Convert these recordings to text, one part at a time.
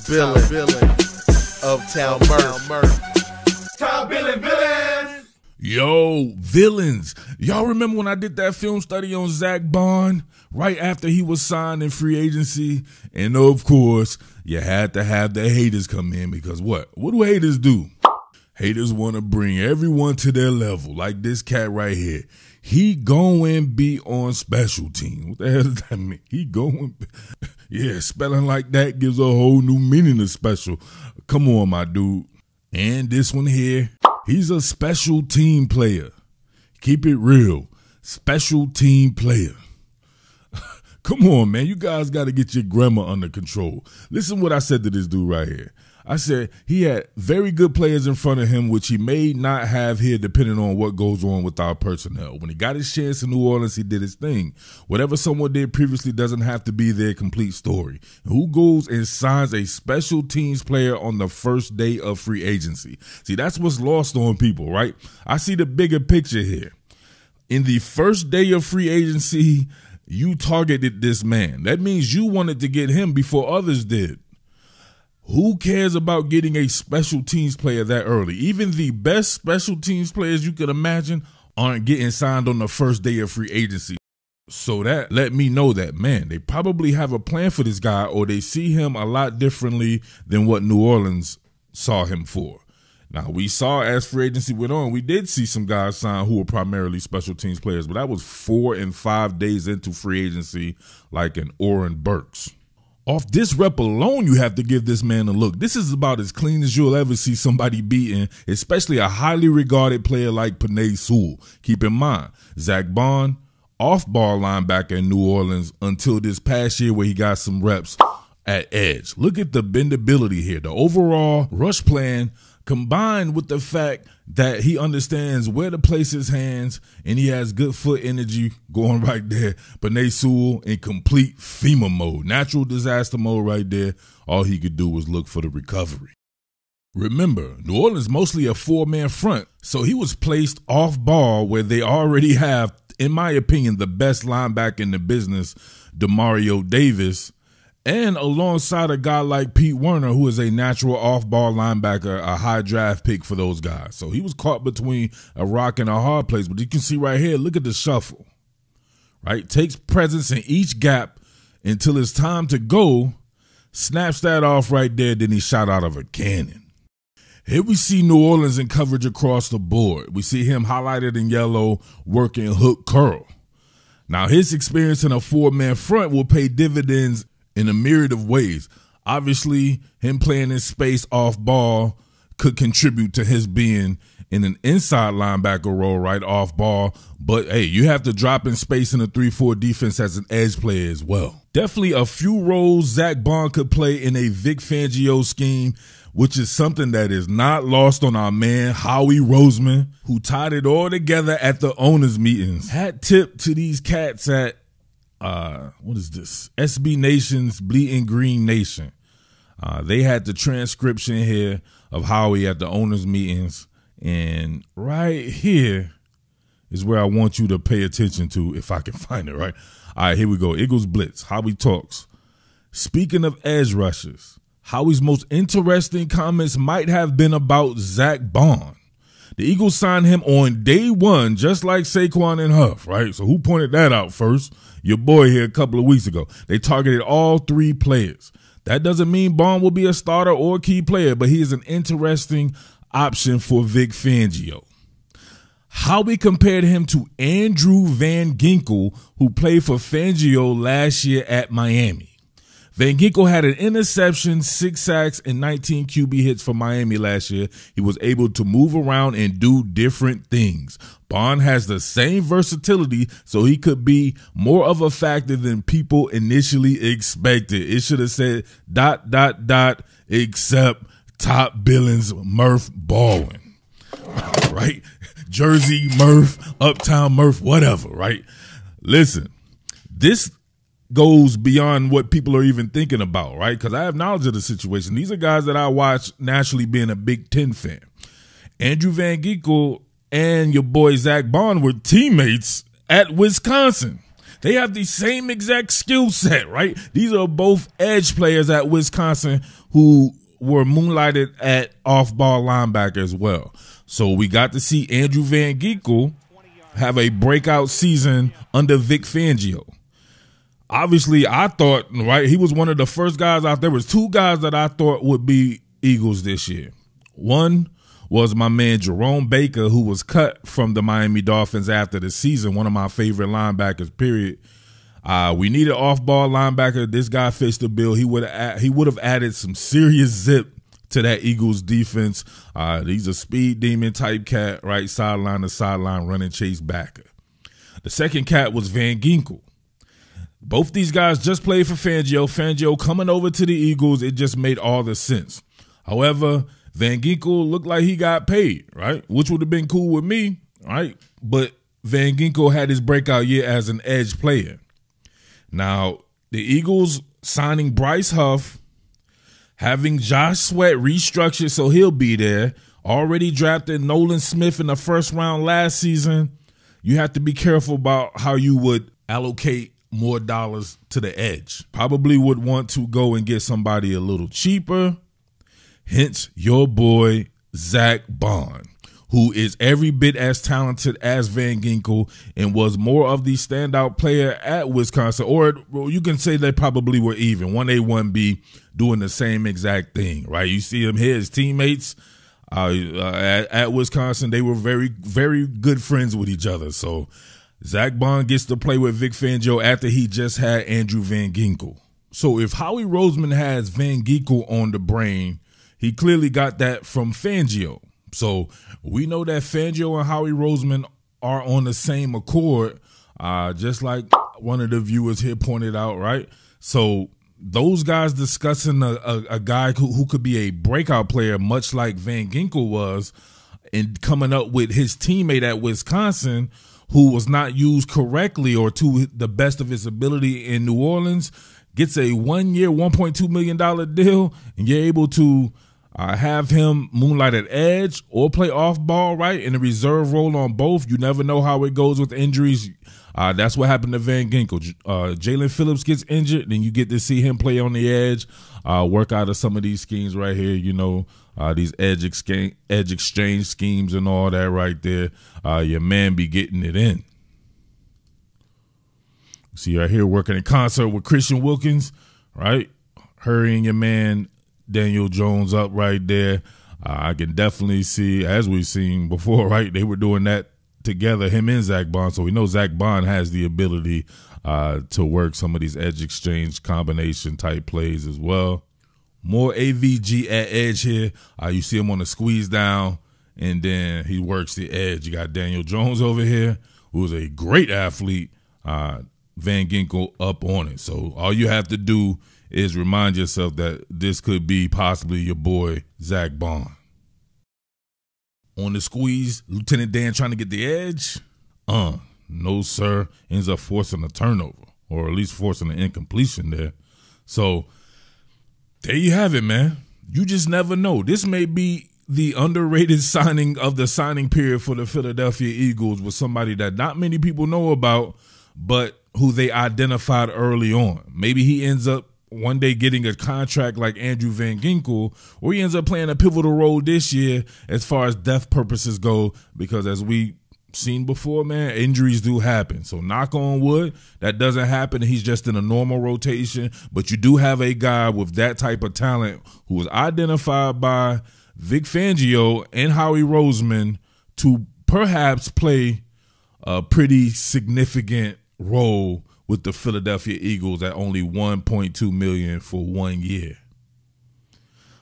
Billin, Uptown Murf. Top villains. Yo, villains. Y'all remember when I did that film study on Zack Baun right after he was signed in free agency? And of course, you had to have the haters come in because what? What do haters do? Haters want to bring everyone to their level, like this cat right here. He going be on special team. What the hell does that mean? He going, yeah, spelling like that gives a whole new meaning to special. Come on, my dude. And this one here, he's a special team player. Keep it real. Special team player. Come on, man. You guys got to get your grammar under control. Listen what I said to this dude right here. I said he had very good players in front of him, which he may not have here depending on what goes on with our personnel. When he got his chance in New Orleans, he did his thing. Whatever someone did previously doesn't have to be their complete story. Who goes and signs a special teams player on the first day of free agency? See, that's what's lost on people, right? I see the bigger picture here. In the first day of free agency, you targeted this man. That means you wanted to get him before others did. Who cares about getting a special teams player that early? Even the best special teams players you could imagine aren't getting signed on the first day of free agency. So that let me know that, man, they probably have a plan for this guy or they see him a lot differently than what New Orleans saw him for. Now, we saw as free agency went on, we did see some guys sign who were primarily special teams players, but that was 4 and 5 days into free agency, like an Oren Burks. Off this rep alone, you have to give this man a look. This is about as clean as you'll ever see somebody beaten, especially a highly regarded player like Penei Sewell. Keep in mind, Zack Baun, off-ball linebacker in New Orleans until this past year where he got some reps at edge. Look at the bendability here. The overall rush plan combined with the fact that he understands where to place his hands and he has good foot energy going right there. Penei Sewell in complete FEMA mode, natural disaster mode right there. All he could do was look for the recovery. Remember, New Orleans mostly a 4-man front, so he was placed off ball where they already have, in my opinion, the best linebacker in the business, Demario Davis, and alongside a guy like Pete Werner, who is a natural off-ball linebacker, a high draft pick for those guys. So he was caught between a rock and a hard place. But you can see right here, look at the shuffle, right? Takes presence in each gap until it's time to go, snaps that off right there, then he shot out of a cannon. Here we see New Orleans in coverage across the board. We see him highlighted in yellow, working hook curl. Now, his experience in a 4-man front will pay dividends in a myriad of ways. Obviously, him playing in space off ball could contribute to his being in an inside linebacker role right off ball. But, hey, you have to drop in space in a 3-4 defense as an edge player as well. Definitely a few roles Zack Baun could play in a Vic Fangio scheme, which is something that is not lost on our man, Howie Roseman, who tied it all together at the owners' meetings. Hat tip to these cats at what is this? SB Nation's Bleeding Green Nation. They had the transcription here of Howie at the owners' meetings. And right here is where I want you to pay attention to if I can find it, right? All right, here we go. Eagles Blitz. Howie talks. Speaking of edge rushers, Howie's most interesting comments might have been about Zack Baun. The Eagles signed him on day one, just like Saquon and Huff, right? So who pointed that out first? Your boy here a couple of weeks ago. They targeted all 3 players. That doesn't mean Baun will be a starter or a key player, but he is an interesting option for Vic Fangio. Howie compared him to Andrew Van Ginkel, who played for Fangio last year at Miami. Van Ginkel had an interception, 6 sacks, and 19 QB hits for Miami last year. He was able to move around and do different things. Baun has the same versatility, so he could be more of a factor than people initially expected. It should have said ... except top billings Murf Baldwin, right? Jersey Murf, Uptown Murf, whatever, right? Listen, this goes beyond what people are even thinking about, right? Because I have knowledge of the situation. These are guys that I watch naturally being a Big Ten fan. Andrew Van Ginkel and your boy Zack Baun were teammates at Wisconsin. They have the same exact skill set, right? These are both edge players at Wisconsin who were moonlighted at off-ball linebacker as well. So we got to see Andrew Van Ginkel have a breakout season under Vic Fangio. Obviously, I thought, right, he was one of the first guys out there. Was two guys that I thought would be Eagles this year. One was my man Jerome Baker, who was cut from the Miami Dolphins after the season, one of my favorite linebackers, period. We needed off-ball linebacker. This guy fits the bill. He would have added some serious zip to that Eagles defense. He's a speed demon type cat, right? Sideline to sideline, running chase backer. The second cat was Van Ginkel. Both these guys just played for Fangio. Fangio coming over to the Eagles, it just made all the sense. However, Van Ginkel looked like he got paid, right? Which would have been cool with me, right? But Van Ginkel had his breakout year as an edge player. Now, the Eagles signing Bryce Huff, having Josh Sweat restructured so he'll be there, already drafted Nolan Smith in the first round last season. You have to be careful about how you would allocate more dollars to the edge. Probably would want to go and get somebody a little cheaper. Hence, your boy, Zack Baun, who is every bit as talented as Van Ginkel and was more of the standout player at Wisconsin. Or you can say they probably were even. 1A, 1B doing the same exact thing, right? You see him here, his teammates at Wisconsin, they were very, very good friends with each other. So Zack Baun gets to play with Vic Fangio after he just had Andrew Van Ginkel. So if Howie Roseman has Van Ginkel on the brain, he clearly got that from Fangio. So we know that Fangio and Howie Roseman are on the same accord, just like one of the viewers here pointed out, right? So those guys discussing a guy who could be a breakout player, much like Van Ginkel was, and coming up with his teammate at Wisconsin who was not used correctly or to the best of his ability in New Orleans, gets a 1 year, $1.2 million deal, and you're able to have him moonlight at edge or play off ball, right, in a reserve role on both. You never know how it goes with injuries. That's what happened to Van Ginkel. Jalen Phillips gets injured, then you get to see him play on the edge, work out of some of these schemes right here, you know, these edge exchange schemes and all that right there. Your man be getting it in. See right here working in concert with Christian Wilkins, right? Hurrying your man Daniel Jones up right there. I can definitely see, as we've seen before, right? They were doing that together, him and Zack Baun. So we know Zack Baun has the ability to work some of these edge exchange combination type plays as well. More AVG at edge here. You see him on the squeeze down, and then he works the edge. You got Daniel Jones over here, who's a great athlete. Van Ginkel up on it. So all you have to do is remind yourself that this could be possibly your boy, Zack Baun. On the squeeze, Lieutenant Dan trying to get the edge. No, sir. Ends up forcing a turnover, or at least forcing an incompletion there. So there you have it, man. You just never know. This may be the underrated signing of the signing period for the Philadelphia Eagles, with somebody that not many people know about, but who they identified early on. Maybe he ends up one day getting a contract like Andrew Van Ginkel, or he ends up playing a pivotal role this year as far as depth purposes go, because as we seen before, man, injuries do happen. So knock on wood, that doesn't happen. He's just in a normal rotation, but you do have a guy with that type of talent who was identified by Vic Fangio and Howie Roseman to perhaps play a pretty significant role with the Philadelphia Eagles at only $1.2 million for 1 year.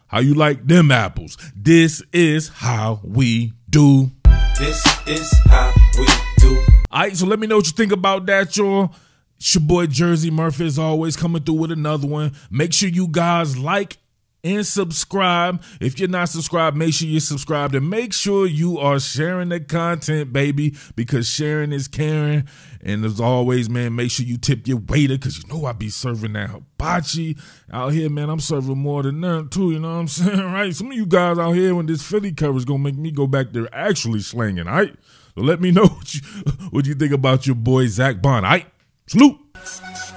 How you like them apples? This is how we do. This is how we do. All right, so let me know what you think about that, y'all. It's your boy Jersey Murf, as always, coming through with another one. Make sure you guys like and subscribe. If you're not subscribed, make sure you're subscribed, and make sure you are sharing the content, baby, because sharing is caring. And as always, man, make sure you tip your waiter, because you know I be serving that hibachi out here, man. I'm serving more than that too, you know what I'm saying, right? Some of you guys out here, when this Philly coverage gonna make me go back there actually slanging, all right? So let me know what you think about your boy Zack Baun, all right? Salute.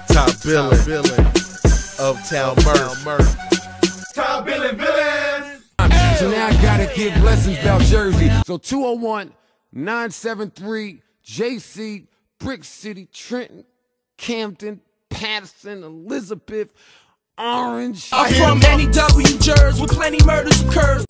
Top Billin, Uptown Murf. Top Billin, villains. So now I gotta give lessons about Jersey. So 201-973 JC, Brick City, Trenton, Camden, Patterson, Elizabeth, Orange. I'm from NEW Jersey, where plenty murders occurs.